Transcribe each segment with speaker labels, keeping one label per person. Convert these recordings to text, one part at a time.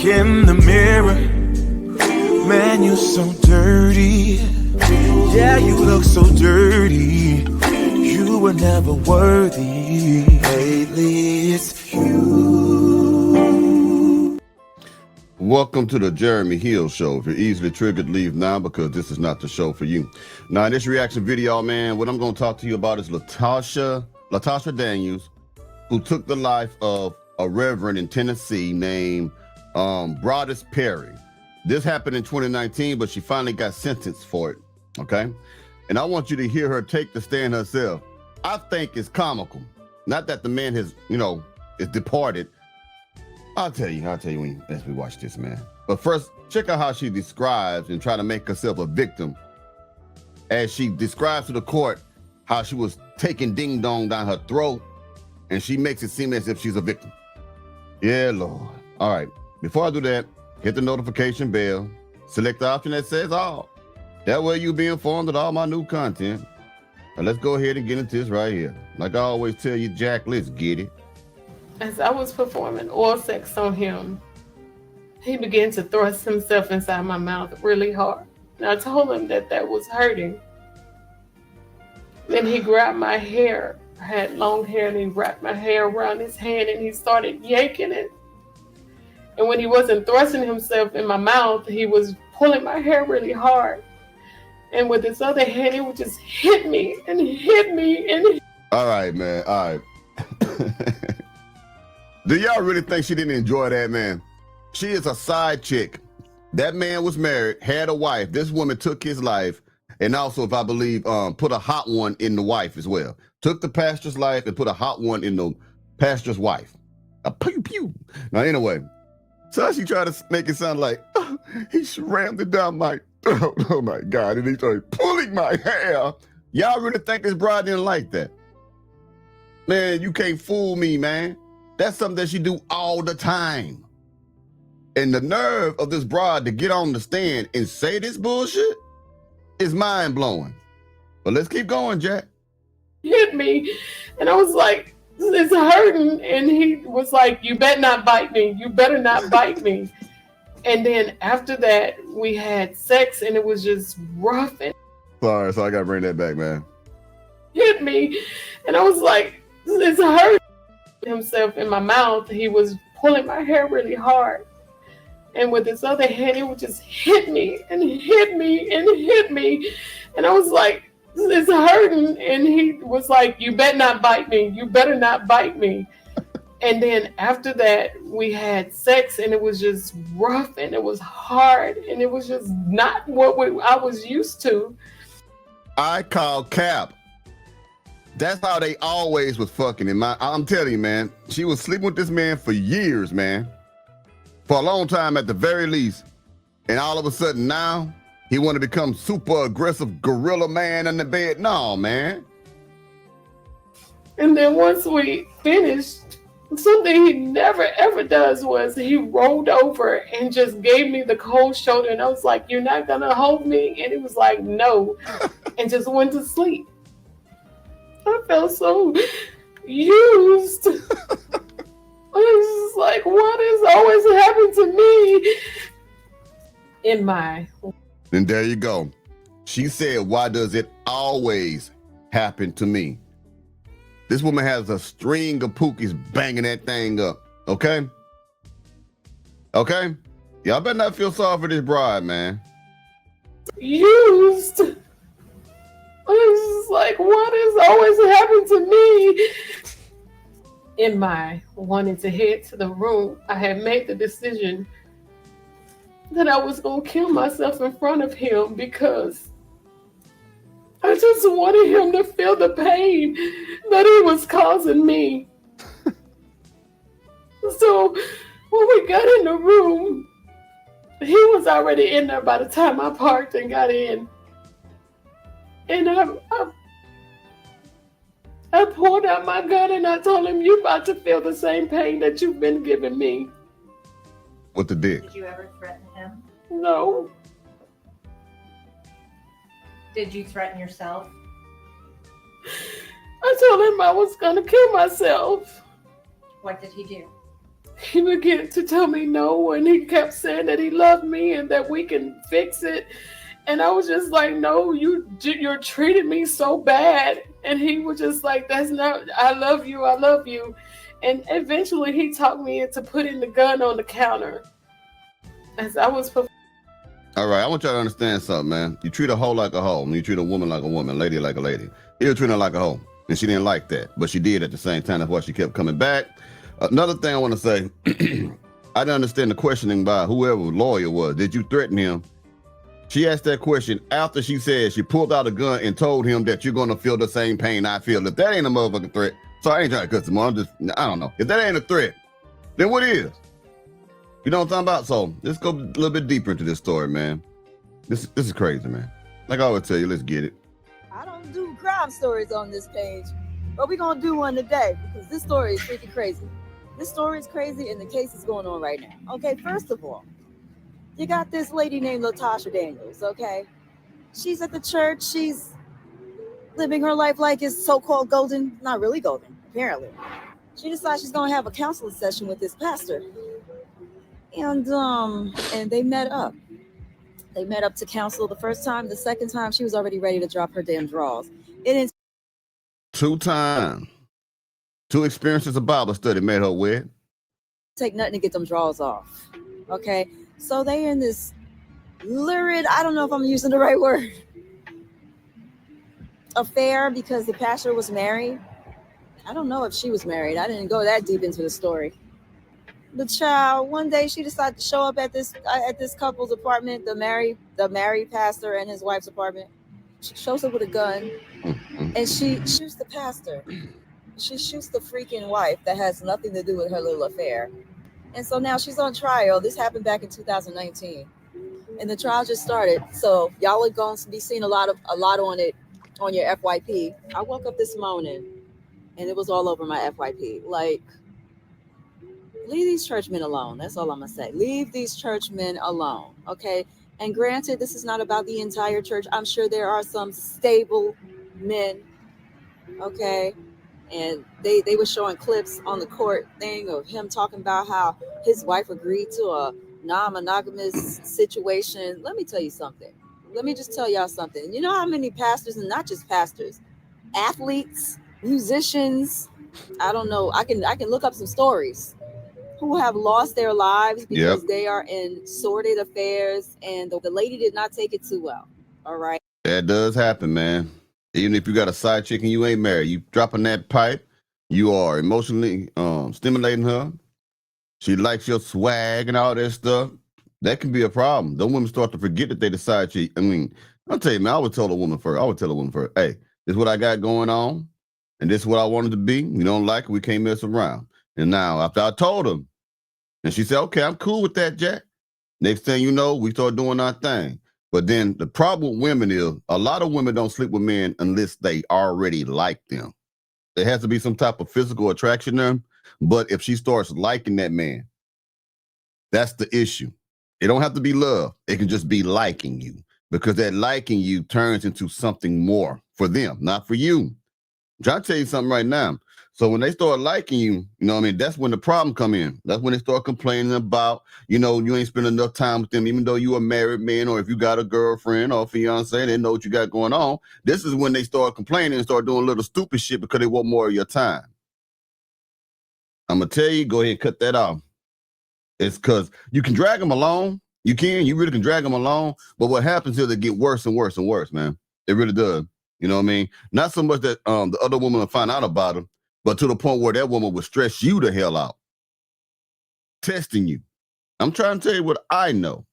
Speaker 1: in the mirror, man, you're so dirty. Yeah, you look so dirty. You were never worthy. Lately, it's you.
Speaker 2: Welcome to the Jeremy Hill Show. If you're easily triggered, leave now because this is not the show for you. Now, in this reaction video, man, what I'm going to talk to you about is Latasha Daniels, who took the life of a reverend in Tennessee named Broadus Perry. This happened in 2019, but she finally got sentenced for it, okay? And I want you to hear her take the stand herself. I think it's comical. Not that the man has, is departed. I'll tell you as we watch this, man. But first, check out how she describes and try to make herself a victim as she describes to the court how she was taking ding dong down her throat, and she makes it seem as if she's a victim. Yeah, Lord. All right, before I do that, hit the notification bell, select the option that says all. That way you'll be informed of all my new content. Now let's go ahead and get into this right here. Like I always tell you, Jack, let's get it.
Speaker 3: As I was performing oral sex on him, he began to thrust himself inside my mouth really hard. And I told him that was hurting. Then he grabbed my hair. I had long hair, and he wrapped my hair around his hand and he started yanking it. And when he wasn't thrusting himself in my mouth, he was pulling my hair really hard. And with his other hand, he would just hit me and hit me and hit.
Speaker 2: All right, man. All right. Do y'all really think she didn't enjoy that, man? She is a side chick. That man was married, had a wife. This woman took his life, and also, if I believe, put a hot one in the wife as well. Took the pastor's life and put a hot one in the pastor's wife. A pew pew. Now, anyway, so she tried to make it sound like, he rammed it down my throat. Oh my God, and he started pulling my hair. Y'all really think this bride didn't like that? Man, you can't fool me, man. That's something that she do all the time. And the nerve of this broad to get on the stand and say this bullshit is mind-blowing. But let's keep going, Jack.
Speaker 3: Hit me, and I was like, it's hurting. And he was like, you better not bite me. You better not bite me. And then after that, we had sex, and it was just rough. And
Speaker 2: Sorry, so I gotta bring that back, man.
Speaker 3: Hit me, and I was like, it's hurting. Himself in my mouth, he was pulling my hair really hard. And with his other hand, he would just hit me and hit me and hit me. And I was like, it's hurting. And he was like, you better not bite me. You better not bite me. And then after that, we had sex, and it was just rough, and it was hard, and it was just not what I was used to.
Speaker 2: I call cap. That's how they always was fucking. I'm telling you, man, she was sleeping with this man for years, man. For a long time at the very least. And all of a sudden now, he want to become super aggressive gorilla man in the bed. No, man.
Speaker 3: And then once we finished, something he never ever does was he rolled over and just gave me the cold shoulder. And I was like, you're not going to hold me? And he was like, no. And just went to sleep. I felt so used. I was just like, what has always happened to me?
Speaker 2: And there you go. She said, why does it always happen to me? This woman has a string of pookies banging that thing up. Okay? Okay? Y'all better not feel sorry for this bride, man.
Speaker 3: Used. I was just like, what has always happened to me? In my wanting to head to the room, I had made the decision that I was going to kill myself in front of him because I just wanted him to feel the pain that he was causing me. So when we got in the room, he was already in there by the time I parked and got in. And I pulled out my gun and I told him, you about to feel the same pain that you've been giving me.
Speaker 2: With the dick.
Speaker 4: Did you ever threaten him?
Speaker 3: No.
Speaker 4: Did you threaten yourself?
Speaker 3: I told him I was going to kill myself.
Speaker 4: What did he do?
Speaker 3: he began to tell me no, and he kept saying that he loved me and that we can fix it. And I was just like, no, you're treating me so bad. And he was just like, that's not, I love you, I love you. And eventually he talked me into putting the gun on the counter as I was.
Speaker 2: All right, I want y'all to understand something, man. You treat a hoe like a hoe, and you treat a woman like a woman, a lady like a lady. He was treating her like a hoe, and she didn't like that, but she did at the same time. That's why she kept coming back. Another thing I want to say, I didn't understand the questioning by whoever the lawyer was. Did you threaten him? She asked that question after she said she pulled out a gun and told him that you're going to feel the same pain I feel. If that ain't a motherfucking threat, so I ain't trying to cut them on. I don't know. If that ain't a threat, then what is? You know what I'm talking about? So let's go a little bit deeper into this story, man. This is crazy, man. Like I always tell you, let's get it.
Speaker 5: I don't do crime stories on this page, but we're going to do one today because this story is freaking crazy. This story is crazy and the case is going on right now. Okay, first of all, you got this lady named Latasha Daniels, okay? She's at the church. She's living her life like it's so-called golden. Not really golden, apparently. She decides she's going to have a counseling session with this pastor. And they met up. They met up to counsel the first time. The second time, she was already ready to drop her damn drawers. It didn't
Speaker 2: 2 times. 2 experiences of Bible study made her wed.
Speaker 5: take nothing to get them drawers off. Okay? So they in this lurid, I don't know if I'm using the right word, affair because the pastor was married. I don't know if she was married. I didn't go that deep into the story. The child, one day she decided to show up at this couple's apartment, the married pastor and his wife's apartment. She shows up with a gun and she shoots the pastor. She shoots the freaking wife that has nothing to do with her little affair. And so now she's on trial. This happened back in 2019. And the trial just started. So y'all are going to be seeing a lot on it on your FYP. I woke up this morning and it was all over my FYP. Like, leave these churchmen alone. That's all I'm going to say. Leave these churchmen alone. Okay. And granted, this is not about the entire church. I'm sure there are some stable men. Okay. And they were showing clips on the court thing of him talking about how his wife agreed to a non-monogamous situation. Let me tell you something. Let me just tell y'all something. You know how many pastors, and not just pastors, athletes, musicians, I don't know. I can look up some stories who have lost their lives because they are in sordid affairs and the lady did not take it too well. All right.
Speaker 2: That does happen, man. Even if you got a side chick and you ain't married, you dropping that pipe, you are emotionally stimulating her. She likes your swag and all that stuff. That can be a problem. The women start to forget that they the side chick. I mean, I'll tell you, man, I would tell a woman first, hey, this is what I got going on, and this is what I wanted to be. You don't like it, we can't mess around. And now, after I told her, and she said, okay, I'm cool with that, Jack. Next thing you know, we start doing our thing. But then the problem with women is a lot of women don't sleep with men unless they already like them. There has to be some type of physical attraction there. But if she starts liking that man, that's the issue. It don't have to be love. It can just be liking you, because that liking you turns into something more for them, not for you. I'm trying to tell you something right now. So when they start liking you, you know what I mean, that's when the problem come in. That's when they start complaining about, you know, you ain't spending enough time with them, even though you a married man, or if you got a girlfriend or a fiance, they know what you got going on. This is when they start complaining and start doing little stupid shit because they want more of your time. I'm going to tell you, go ahead and cut that off. It's because you can drag them along. You really can drag them along. But what happens is it get worse and worse and worse, man. It really does. You know what I mean? Not so much that the other woman will find out about him, but to the point where that woman would stress you the hell out, testing you. I'm trying to tell you what I know.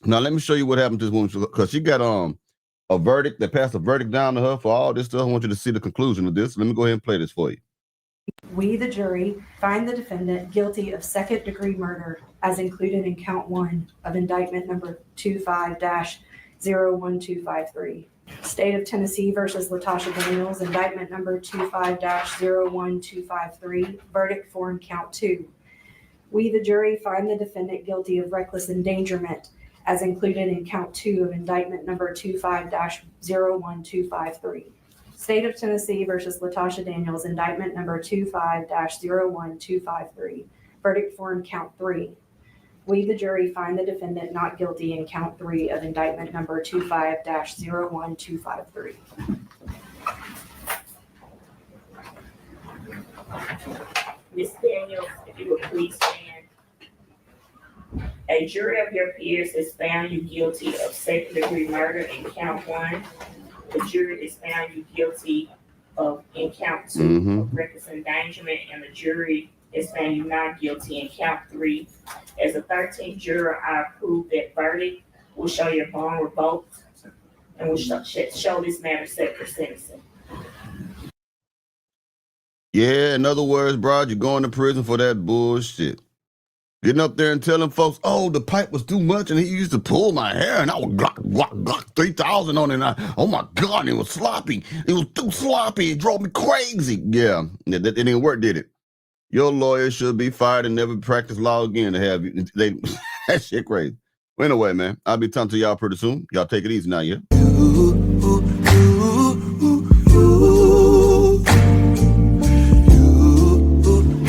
Speaker 2: Now, let me show you what happened to this woman, because she got a verdict. They passed a verdict down to her for all this stuff. I want you to see the conclusion of this. Let me go ahead and play this for you.
Speaker 6: We, the jury, find the defendant guilty of second-degree murder as included in count 1 of indictment number 25-01253. State of Tennessee versus Latasha Daniels, indictment number 25-01253, verdict form count 2. We, the jury, find the defendant guilty of reckless endangerment as included in count 2 of indictment number 25-01253. State of Tennessee versus Latasha Daniels, indictment number 25-01253, Verdict form count 3. We, the jury, find the defendant not guilty in count 3 of indictment number 25-01253.
Speaker 7: Ms. Daniels, if you would please stand. A jury of your peers has found you guilty of second-degree murder in count 1. The jury has found you guilty of in count 2 of reckless endangerment, and the jury has found you not guilty in count 3. As a 13th juror, I approve that verdict. We'll show your bond revoked, and we'll show this matter set for sentencing.
Speaker 2: Yeah, in other words, bro, you're going to prison for that bullshit. Getting up there and telling folks, oh, the pipe was too much and he used to pull my hair and I would glock 3,000 on it. And oh my God, it was sloppy. It was too sloppy. It drove me crazy. Yeah, that didn't work, did it? Your lawyer should be fired and never practice law again to have you. That shit crazy. Well, anyway, man, I'll be talking to y'all pretty soon. Y'all take it easy now, yeah?